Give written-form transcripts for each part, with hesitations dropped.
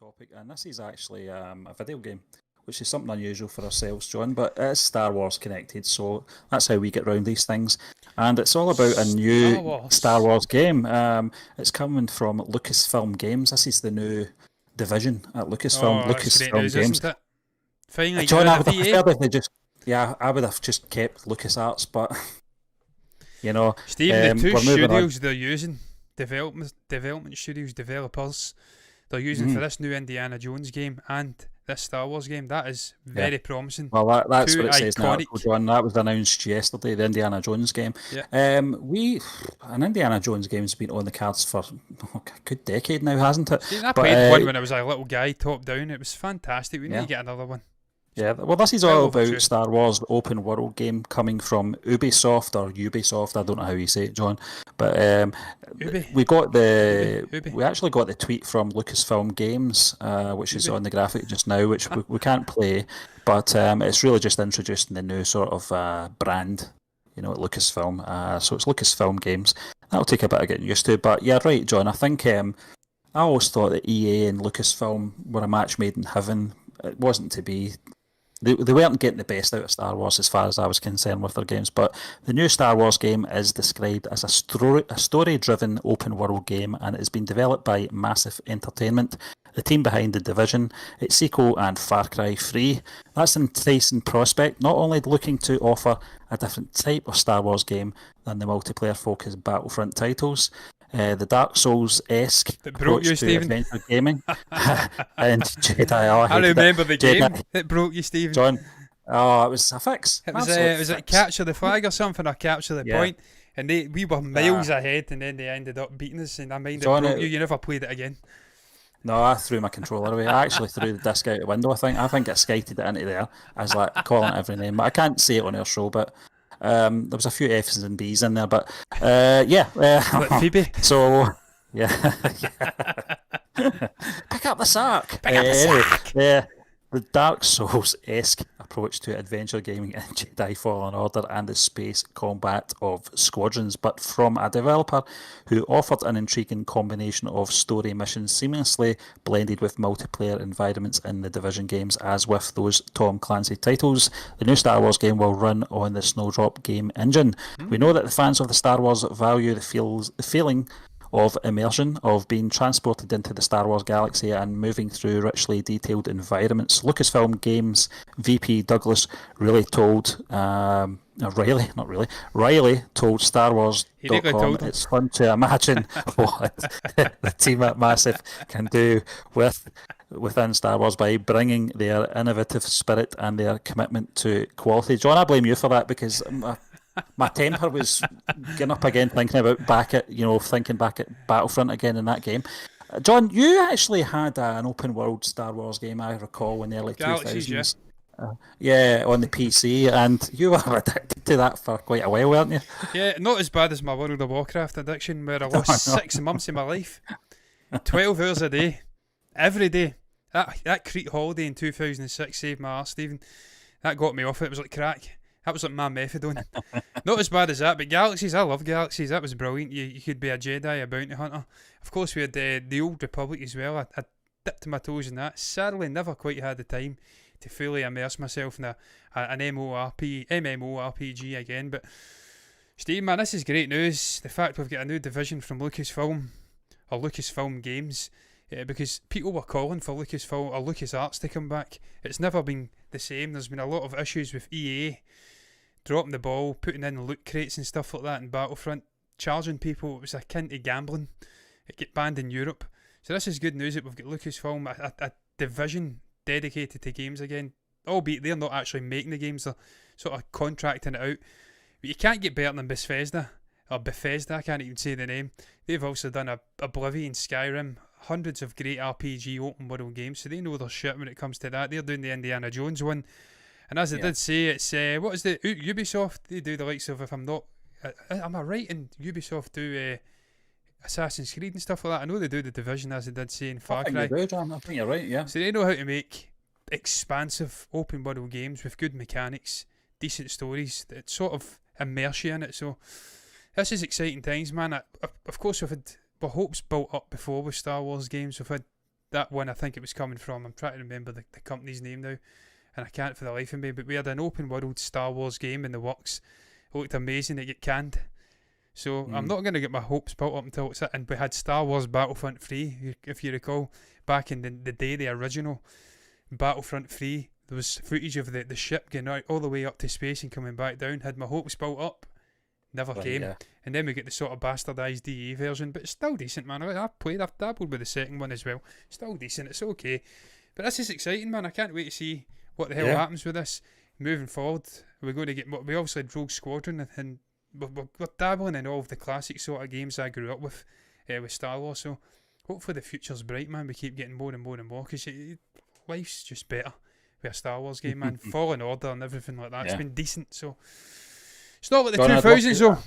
topic, and this is actually a video game, which is something unusual for ourselves, John, but it's Star Wars connected, so that's how we get round these things. And it's all about a Star new Star Wars. Wars game. It's coming from Lucasfilm Games. This is the new division at Oh, that's great Lucasfilm news, Games. isn't it? Finally get John, rid I of would have EA. preferred if they just, yeah, I would have just kept LucasArts, but, you know, Stephen, the two we're moving on. studios they're using, development studios, developers, they're using for Mhm. this new Indiana Jones game and this Star Wars game, that is Yeah. very promising. Well, that's Two what it says in the article, iconic. John. That was announced yesterday, the Indiana Jones game. Yeah. An Indiana Jones game's been on the cards for a good decade now, hasn't it? Stephen, I But played one when I was a little guy, top down. It was fantastic. We need yeah, to get another one. yeah. Well, this is Well all about overdue. Star Wars open world game coming from Ubisoft or Ubisoft. I don't know how you say it, John. But Ubi. we got Ubi. we actually got the tweet from Lucasfilm Games, which is Ubi. on the graphic just now, which we can't play. But it's really just introducing the new sort of brand, at Lucasfilm. So it's Lucasfilm Games. That'll take a bit of getting used to. But yeah, right, John. I think I always thought that EA and Lucasfilm were a match made in heaven. It wasn't to be. They weren't getting the best out of Star Wars as far as I was concerned with their games, but the new Star Wars game is described as a story-driven open world game, and it has been developed by Massive Entertainment, the team behind The Division, its sequel, and Far Cry 3. That's an enticing prospect, not only looking to offer a different type of Star Wars game than the multiplayer-focused Battlefront titles, the Dark Souls-esque That broke approach you, to Stephen. adventure gaming, and Jedi. Oh, I I hated it. remember the game Jedi. that broke you, Stephen. John. Oh, it was a fix. It was Absolute was it fix. capture the flag or something, or capture the Yeah. point? And we were miles ahead, and then they ended up beating us. And I mind it John, broke you. You never played it again. No, I threw my controller away. I actually threw the disc out the window. I think I skited it into there. I was like calling it every name, but I can't say it on our show. But there was a few F's and B's in there. But yeah. Like Phoebe. So yeah. Pick up the sack. Pick up the sack. Yeah. The Dark Souls-esque approach to adventure gaming in Jedi Fallen Order and the space combat of Squadrons, but from a developer who offered an intriguing combination of story missions seamlessly blended with multiplayer environments in the Division games, as with those Tom Clancy titles. The new Star Wars game will run on the Snowdrop game engine. We know that the fans of the Star Wars value the feeling of immersion, of being transported into the Star Wars galaxy and moving through richly detailed environments. Lucasfilm Games VP Douglas Riley told Star He really Wars.com told him. it's fun to imagine what the team at Massive can do within Star Wars by bringing their innovative spirit and their commitment to quality. John, I blame you for that because my temper was getting up again, thinking back at Battlefront again in that game. John, you actually had an open world Star Wars game, I recall, in the early Galaxies, 2000s. Yeah, on the PC, and you were addicted to that for quite a while, weren't you? Yeah, not as bad as my World of Warcraft addiction, where I lost no. 6 months of my life, 12 hours a day, every day. That Crete holiday in 2006 saved my arse, Stephen. That got me off it. It was like crack. That was like my methadone. Not as bad as that, but Galaxies, I love Galaxies. That was brilliant. You could be a Jedi, a bounty hunter. Of course, we had the Old Republic as well. I dipped my toes in that. Sadly, never quite had the time to fully immerse myself in an MMORPG again. But Steve, man, this is great news. The fact we've got a new division from Lucasfilm, or Lucasfilm Games, because people were calling for Lucasfilm or LucasArts to come back. It's never been the same. There's been a lot of issues with EA dropping the ball, putting in loot crates and stuff like that in Battlefront, charging people. It was akin to gambling. It get banned in Europe. So this is good news that we've got Lucasfilm, a division dedicated to games again. Albeit they're not actually making the games, they're sort of contracting it out. But you can't get better than Bethesda, I can't even say the name. They've also done Oblivion, Skyrim, hundreds of great RPG open world games, so they know their shit when it comes to that. They're doing the Indiana Jones one. And as I did say, it's what is the Ubisoft? They do the likes of, if I'm not, am I right in Ubisoft do Assassin's Creed and stuff like that? I know they do the Division, as I did say in Far Cry. I think you do, John. I think you're right, yeah. So they know how to make expansive open world games with good mechanics, decent stories that sort of immerse you in it. So this is exciting times, man. Of course, we've had hopes built up before with Star Wars games. We've had that one, I think it was coming from, I'm trying to remember the company's name now, and I can't for the life of me, but we had an open world Star Wars game in the works. It looked amazing. It got canned. So I'm not going to get my hopes built up until it's it. And we had Star Wars Battlefront 3, if you recall, back in the day, the original Battlefront 3. There was footage of the ship getting out all the way up to space and coming back down. Had my hopes built up. Never came. Yeah. And then we get the sort of bastardised DE version, but it's still decent, man. I've dabbled with the second one as well. Still decent. It's okay. But this is exciting, man. I can't wait to see what the hell happens with this moving forward. We're going to get, we obviously had Rogue Squadron, and we're dabbling in all of the classic sort of games I grew up with Star Wars. So hopefully the future's bright, man. We keep getting more and more and more, because life's just better with a Star Wars game, man. Fallen Order and everything like that. It's been decent. So it's not like the 2000s, though.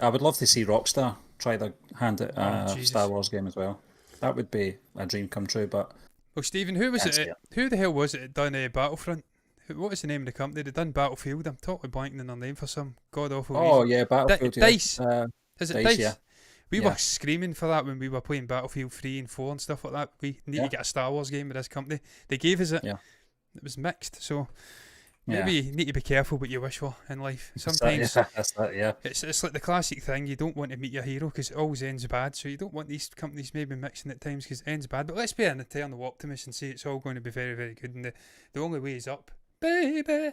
I would love to see Rockstar try their hand at a Star Wars game as well. That would be a dream come true. But well, Stephen, who was it? Who the hell was it that done Battlefront? What is the name of the company? They done Battlefield. I'm totally blanking on their name for some god awful reason. Oh yeah, Battlefield. Dice. Is it Dice? Yeah. We were screaming for that when we were playing Battlefield 3 and 4 and stuff like that. We need to get a Star Wars game with this company. They gave us it. Yeah. It was mixed, so maybe you need to be careful what you wish for in life. Sometimes it's like the classic thing. You don't want to meet your hero because it always ends bad. So you don't want these companies maybe mixing at times because it ends bad. But let's be an eternal optimist and say it's all going to be very, very good. And the only way is up, baby.